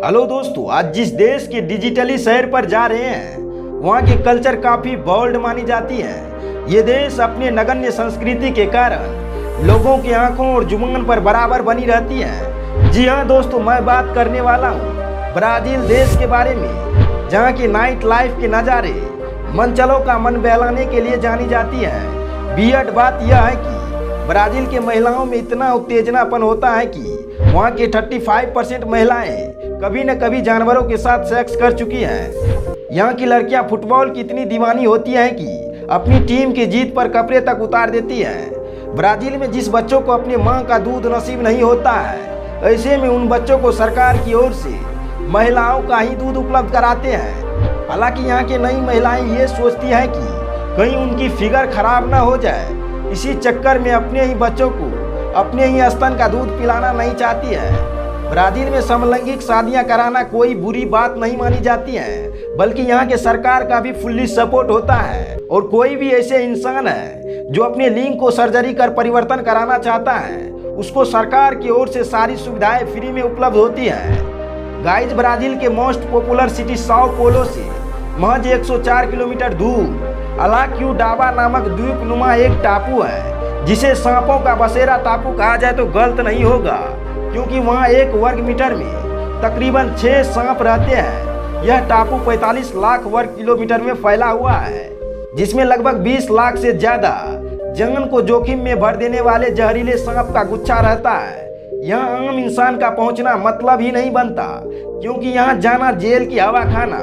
Hello दोस्तों, आज जिस देश के डिजिटली शहर पर जा रहे हैं वहाँ की कल्चर काफी बोल्ड मानी जाती है। ये देश अपने नगण्य संस्कृति के कारण लोगों की आंखों और जुबान पर बराबर बनी रहती है। जी हाँ दोस्तों, मैं बात करने वाला हूँ ब्राजील देश के बारे में, जहाँ की नाइट लाइफ के नज़ारे मनचलों का मन बहलाने के लिए जानी जाती है। वियर्ड बात यह है कि ब्राजील के महिलाओं में इतना उत्तेजनापन होता है कि वहाँ के 35% महिलाएं कभी न कभी जानवरों के साथ सेक्स कर चुकी हैं। यहाँ की लड़कियाँ फुटबॉल की इतनी दीवानी होती हैं कि अपनी टीम की जीत पर कपड़े तक उतार देती हैं। ब्राजील में जिस बच्चों को अपनी माँ का दूध नसीब नहीं होता है, ऐसे में उन बच्चों को सरकार की ओर से महिलाओं का ही दूध उपलब्ध कराते हैं। हालांकि यहाँ की नई महिलाएं ये सोचती हैं कि कहीं उनकी फिगर खराब ना हो जाए, इसी चक्कर में अपने ही बच्चों को अपने ही स्तन का दूध पिलाना नहीं चाहती है। ब्राजील में समलैंगिक शादियां कराना कोई बुरी बात नहीं मानी जाती है, बल्कि यहाँ के सरकार का भी फुल्ली सपोर्ट होता है। और कोई भी ऐसे इंसान है जो अपने लिंग को सर्जरी कर परिवर्तन कराना चाहता है, उसको सरकार की ओर से सारी सुविधाएं फ्री में उपलब्ध होती है। गाइज, ब्राजील के most popular city Sao Paulo से महज 104 किलोमीटर दूर अलाक्यूडाबा नामक द्वीपनुमा एक टापू है, जिसे सांपों का बसेरा टापू कहा जाए तो गलत नहीं होगा, क्योंकि वहाँ 1 वर्ग मीटर में तकरीबन 6 सांप रहते हैं। यह टापू 45 लाख वर्ग किलोमीटर में फैला हुआ है, जिसमें लगभग 20 लाख से ज्यादा जान को जोखिम में भर देने वाले जहरीले सांप का गुच्छा रहता है। यहाँ आम इंसान का पहुँचना मतलब ही नहीं बनता, क्योंकि यहाँ जाना जेल की हवा खाना।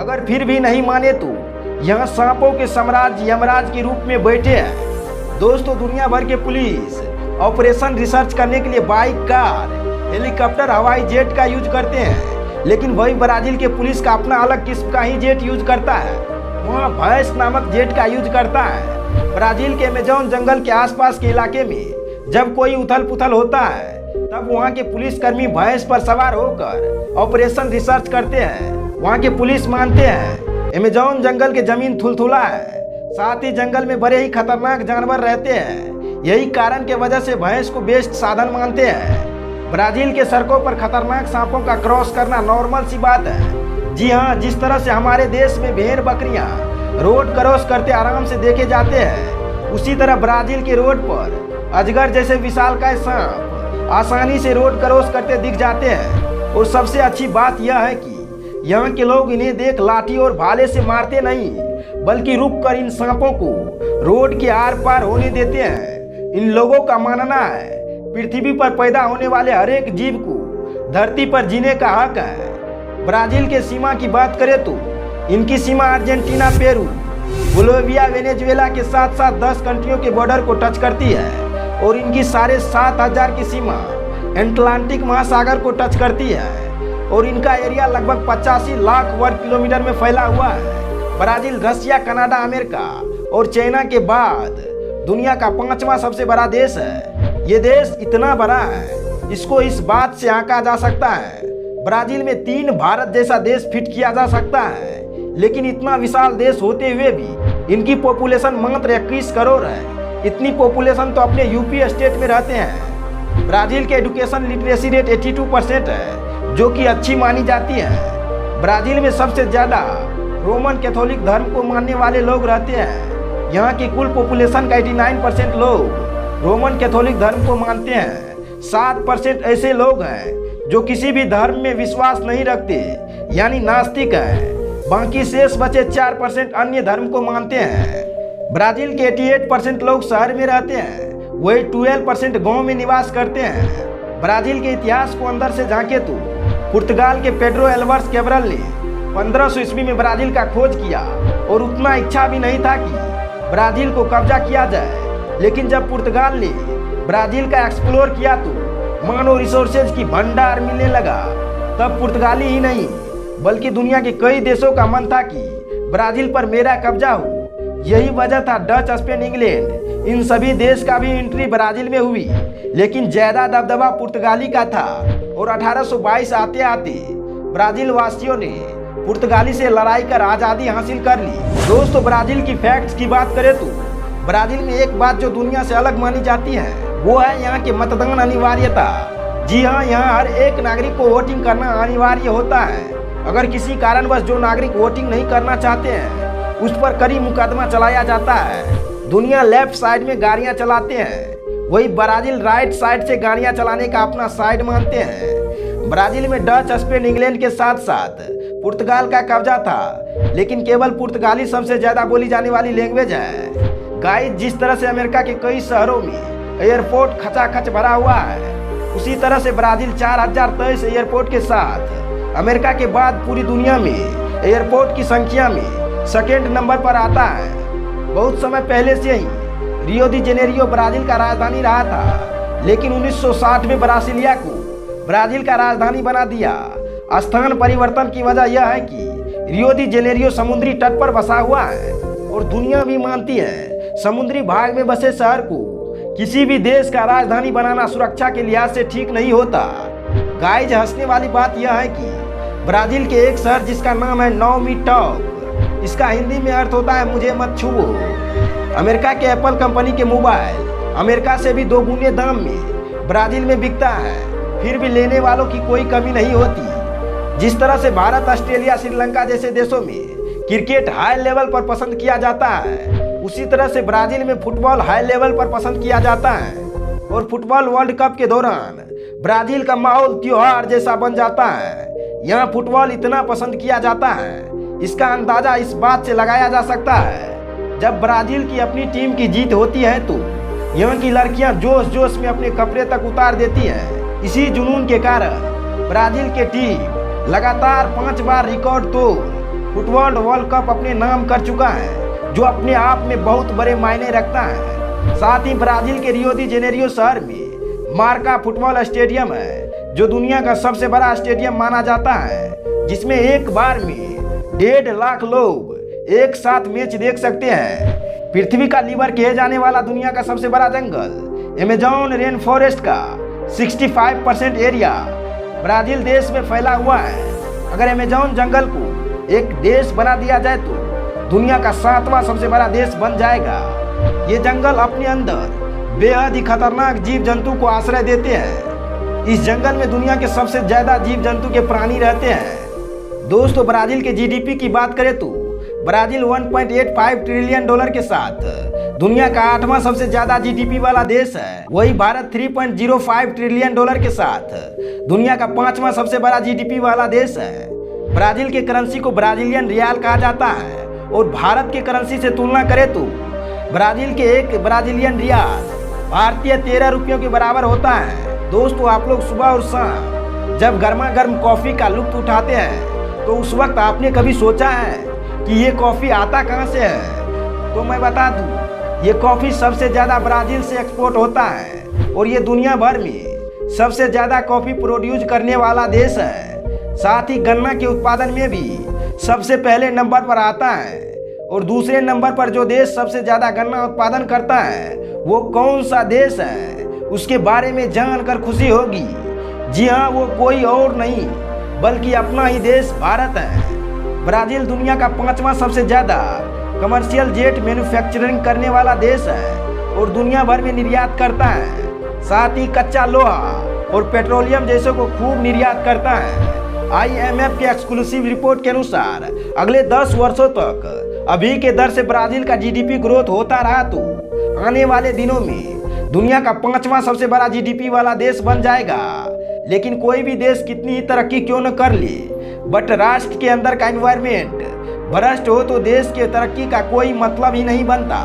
अगर फिर भी नहीं माने तो यहाँ सांपों के साम्राज्य यमराज के रूप में बैठे हैं। दोस्तों, दुनिया भर के पुलिस ऑपरेशन रिसर्च करने के लिए बाइक, कार, हेलीकॉप्टर, हवाई जेट का यूज करते हैं, लेकिन वही ब्राजील के पुलिस का अपना अलग किस्म का ही जेट यूज करता है। वहाँ भैंस नामक जेट का यूज करता है। ब्राजील के अमेज़न जंगल के आसपास के इलाके में जब कोई उथल पुथल होता है, तब वहाँ के पुलिसकर्मी भैंस पर सवार होकर ऑपरेशन रिसर्च करते हैं। वहाँ के पुलिस मानते हैं अमेज़न जंगल के जमीन थुलथुला है, साथ ही जंगल में बड़े ही खतरनाक जानवर रहते हैं। यही कारण के वजह से भैंस को बेस्ट साधन मानते हैं। ब्राजील के सड़कों पर खतरनाक सांपों का क्रॉस करना नॉर्मल सी बात है। जी हाँ, जिस तरह से हमारे देश में भेड़ बकरियां रोड क्रॉस करते आराम से देखे जाते हैं, उसी तरह ब्राजील के रोड पर अजगर जैसे विशालकाय सांप आसानी से रोड क्रॉस करते दिख जाते हैं। और सबसे अच्छी बात यह है कि यहाँ के लोग इन्हें देख लाठी और भाले से मारते नहीं, बल्कि रुक कर इन सांपों को रोड के आर पार होने देते हैं। इन लोगों का मानना है पृथ्वी पर पैदा होने वाले हर एक जीव को धरती पर जीने का हक है। ब्राजील के सीमा की बात करें तो इनकी सीमा अर्जेंटीना, पेरू, बोलिविया, वेनेजुएला के साथ साथ 10 कंट्रियों के बॉर्डर को टच करती है। और इनकी 7,500 की सीमा अटलांटिक महासागर को टच करती है। और इनका एरिया लगभग 85 लाख वर्ग किलोमीटर में फैला हुआ है। ब्राजील रशिया, कनाडा, अमेरिका और चाइना के बाद दुनिया का 5वां सबसे बड़ा देश है। ये देश इतना बड़ा है, इसको इस बात से आंका जा सकता है ब्राजील में 3 भारत जैसा देश फिट किया जा सकता है। लेकिन इतना विशाल देश होते हुए भी इनकी पॉपुलेशन मात्र 21 करोड़ है। इतनी पॉपुलेशन तो अपने यूपी स्टेट में रहते हैं। ब्राजील के एजुकेशन लिटरेसी रेट 82% है, जो कि अच्छी मानी जाती है। ब्राजील में सबसे ज्यादा रोमन कैथोलिक धर्म को मानने वाले लोग रहते हैं। यहाँ की कुल पॉपुलेशन का 89% लोग रोमन कैथोलिक धर्म को मानते हैं। 7% ऐसे लोग हैं जो किसी भी धर्म में विश्वास नहीं रखते, यानी नास्तिक हैं। बाकी शेष बचे 4% अन्य धर्म को मानते हैं। ब्राजील के 88% लोग शहर में रहते हैं, वही 12% गांव में निवास करते हैं। ब्राजील के इतिहास को अंदर से झांके तो पुर्तगाल के पेड्रो एल्वारेस कैब्रल ने 1500 ईस्वी में ब्राजील का खोज किया, और उतना इच्छा भी नहीं था कि ब्राजील को कब्जा किया जाए। लेकिन जब पुर्तगाल ने ब्राजील का एक्सप्लोर किया तो मानव रिसोर्सेज की भंडार मिलने लगा। तब पुर्तगाली ही नहीं बल्कि दुनिया के कई देशों का मन था कि ब्राजील पर मेरा कब्जा हो। यही वजह था डच, स्पेन, इंग्लैंड, इन सभी देश का भी एंट्री ब्राजील में हुई। लेकिन ज्यादा दबदबा पुर्तगाली का था, और 1822 आते आते ब्राजील वासियों ने पुर्तगाली से लड़ाई कर आज़ादी हासिल कर ली। दोस्तों, ब्राजील की फैक्ट्स की बात करें तो ब्राजील में एक बात जो दुनिया से अलग मानी जाती है, वो है यहाँ की मतदान अनिवार्यता। जी हाँ, यहाँ हर एक नागरिक को वोटिंग करना अनिवार्य होता है। अगर किसी कारणवश जो नागरिक वोटिंग नहीं करना चाहते हैं उस पर कड़ी मुकदमा चलाया जाता है। दुनिया लेफ्ट साइड में गाड़ियाँ चलाते हैं, वही ब्राजील राइट साइड से गाड़ियाँ चलाने का अपना साइड मानते हैं। ब्राजील में डच, स्पेन, इंग्लैंड के साथ साथ पुर्तगाल का कब्जा था, लेकिन केवल पुर्तगाली सबसे ज़्यादा बोली जाने वाली लैंग्वेज है। गाइस, जिस तरह से अमेरिका के कई शहरों में एयरपोर्ट खचाखच भरा हुआ है, उसी तरह से ब्राजील 4023 एयरपोर्ट के साथ अमेरिका के बाद पूरी दुनिया में एयरपोर्ट की संख्या में सेकेंड नंबर पर आता है। बहुत समय पहले से ही रियो दी जेनेरियो ब्राजील का राजधानी रहा था, लेकिन 1960 में ब्रासीलिया को ब्राजील का राजधानी बना दिया। स्थान परिवर्तन की वजह यह है कि रियो दी जेनेरियो समुद्री तट पर बसा हुआ है और दुनिया भी मानती है समुद्री भाग में बसे शहर को किसी भी देश का राजधानी बनाना सुरक्षा के लिहाज से ठीक नहीं होता। गाइज, हंसने वाली बात यह है कि ब्राजील के एक शहर जिसका नाम है नौ टॉप, इसका हिंदी में अर्थ होता है मुझे मत छुओ। अमेरिका के एप्पल कंपनी के मोबाइल अमेरिका से भी 2 गुने दाम में ब्राजील में बिकता है, फिर भी लेने वालों की कोई कमी नहीं होती। जिस तरह से भारत, ऑस्ट्रेलिया, श्रीलंका जैसे देशों में क्रिकेट हाई लेवल पर पसंद किया जाता है, उसी तरह से ब्राजील में फुटबॉल हाई लेवल पर पसंद किया जाता है और फुटबॉल वर्ल्ड कप के दौरान ब्राजील का माहौल त्योहार जैसा बन जाता है। यहाँ फुटबॉल इतना पसंद किया जाता है, इसका अंदाजा इस बात से लगाया जा सकता है, जब ब्राजील की अपनी टीम की जीत होती है तो यहाँ की लड़कियाँ जोश जोश में अपने कपड़े तक उतार देती हैं। इसी जुनून के कारण ब्राजील की टीम लगातार 5 बार रिकॉर्ड तोड़ फुटबॉल वर्ल्ड कप अपने नाम कर चुका है, जो अपने आप में बहुत बड़े मायने रखता है। साथ ही ब्राजील के रियो दी जेनेरियो शहर में मार्का फुटबॉल स्टेडियम है, जो दुनिया का सबसे बड़ा स्टेडियम माना जाता है, जिसमें एक बार में 1.5 लाख लोग एक साथ मैच देख सकते हैं। पृथ्वी का लीवर कहे जाने वाला दुनिया का सबसे बड़ा जंगल अमेज़न रेन फॉरेस्ट का 65% एरिया ब्राजील देश में फैला हुआ है। अगर अमेज़न जंगल को एक देश बना दिया जाए तो दुनिया का 7वां सबसे बड़ा देश बन जाएगा। ये जंगल अपने अंदर बेहद ही खतरनाक जीव जंतु को आश्रय देते हैं। इस जंगल में दुनिया के सबसे ज्यादा जीव जंतु के प्राणी रहते हैं। दोस्तों, ब्राजील के जीडीपी की बात करें तो ब्राजील $1.85 ट्रिलियन के साथ दुनिया का 8वां सबसे ज्यादा जीडीपी वाला देश है। वही भारत $3.05 ट्रिलियन के साथ दुनिया का 5वां सबसे बड़ा जीडीपी वाला देश है। ब्राजील के करेंसी को ब्राजीलियन रियाल कहा जाता है और भारत के करेंसी से तुलना करें तो ब्राजील के एक ब्राजीलियन रियाल भारतीय 13 रुपयों के बराबर होता है। दोस्तों, आप लोग सुबह और शाम जब गर्मा गर्म कॉफ़ी का लुत्फ उठाते हैं तो उस वक्त आपने कभी सोचा है कि ये कॉफ़ी आता कहाँ से है? तो मैं बता दूँ, ये कॉफ़ी सबसे ज़्यादा ब्राज़ील से एक्सपोर्ट होता है और ये दुनिया भर में सबसे ज़्यादा कॉफ़ी प्रोड्यूस करने वाला देश है। साथ ही गन्ना के उत्पादन में भी सबसे पहले नंबर पर आता है। और दूसरे नंबर पर जो देश सबसे ज़्यादा गन्ना उत्पादन करता है वो कौन सा देश है, उसके बारे में जानकर खुशी होगी। जी हाँ, वो कोई और नहीं बल्कि अपना ही देश भारत है। ब्राज़ील दुनिया का 5वां सबसे ज़्यादा कमर्शियल जेट मैन्युफैक्चरिंग करने वाला देश है और दुनिया भर में निर्यात करता है। साथ ही कच्चा लोहा और पेट्रोलियम जैसे को खूब निर्यात करता है। IMF के एक्सक्लूसिव रिपोर्ट के अनुसार अगले 10 वर्षों तक अभी के दर से ब्राज़ील का जीडीपी ग्रोथ होता रहा तो आने वाले दिनों में दुनिया का 5वां सबसे बड़ा जीडीपी वाला देश बन जाएगा। लेकिन कोई भी देश कितनी ही तरक्की क्यों न कर ले, बट राष्ट्र के अंदर का एनवायरमेंट भ्रष्ट हो तो देश के तरक्की का कोई मतलब ही नहीं बनता।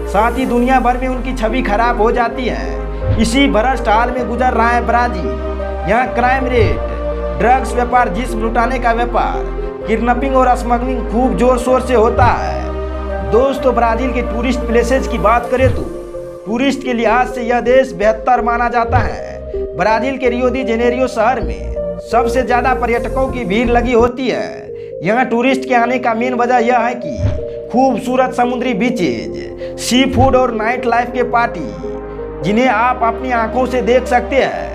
साथ ही दुनिया भर में उनकी छवि खराब हो जाती है। इसी भ्रष्ट हाल में गुजर रहा है ब्राज़ील। यहाँ क्राइम रेट, ड्रग्स व्यापार, जिस्म लुटाने का व्यापार, किडनैपिंग और स्मगलिंग खूब जोर शोर से होता है। दोस्तों, ब्राज़ील के टूरिस्ट प्लेसेस की बात करें तो टूरिस्ट के लिहाज से यह देश बेहतर माना जाता है। ब्राज़ील के रियो दी जेनेरियो शहर में सबसे ज़्यादा पर्यटकों की भीड़ लगी होती है। यहाँ टूरिस्ट के आने का मेन वजह यह है कि खूबसूरत समुद्री बीचेज, सी फूड और नाइट लाइफ के पार्टी, जिन्हें आप अपनी आंखों से देख सकते हैं।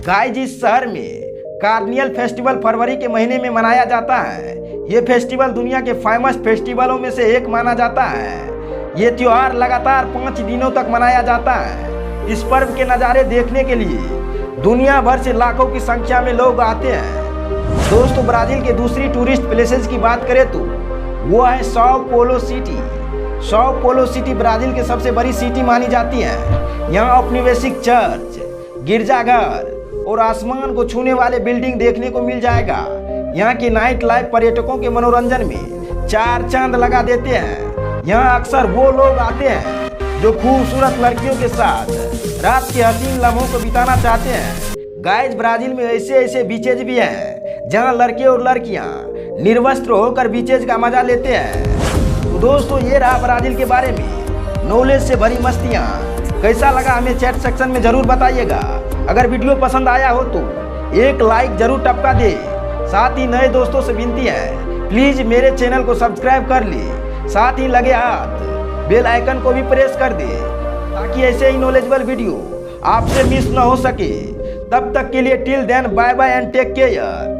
गाइस, इस शहर में कार्निवल फेस्टिवल फरवरी के महीने में मनाया जाता है। ये फेस्टिवल दुनिया के फेमस फेस्टिवलों में से एक माना जाता है। ये त्योहार लगातार 5 दिनों तक मनाया जाता है। इस पर्व के नज़ारे देखने के लिए दुनिया भर से लाखों की संख्या में लोग आते हैं। दोस्तों, ब्राज़ील के दूसरी टूरिस्ट प्लेसेस की बात करें तो वो है Sao Paulo city. Sao Paulo city Brazil की सबसे बड़ी सिटी मानी जाती है। यहाँ औपनिवेशिक चर्च, गिरजाघर और आसमान को छूने वाले बिल्डिंग देखने को मिल जाएगा। यहाँ की नाइट लाइफ पर्यटकों के मनोरंजन में 4 चांद लगा देते हैं। यहाँ अक्सर वो लोग आते हैं जो खूबसूरत लड़कियों के साथ रात के हसीन लम्हों को बिताना चाहते हैं। गाइस, ब्राज़ील में ऐसे बीचेज भी हैं जहाँ लड़के और लड़कियाँ निर्वस्त्र होकर बीचेज का मजा लेते हैं। तो दोस्तों, ये रहा ब्राज़ील के बारे में नॉलेज से भरी मस्तियाँ। कैसा लगा हमें चैट सेक्शन में ज़रूर बताइएगा। अगर वीडियो पसंद आया हो तो एक लाइक ज़रूर टपका दे। साथ ही नए दोस्तों से विनती है, प्लीज़ मेरे चैनल को सब्सक्राइब कर ले। साथ ही लगे हाथ बेल आइकन को भी प्रेस कर दे ताकि ऐसे ही नॉलेजेबल वीडियो आपसे मिस न हो सके। तब तक के लिए till then bye bye and take care.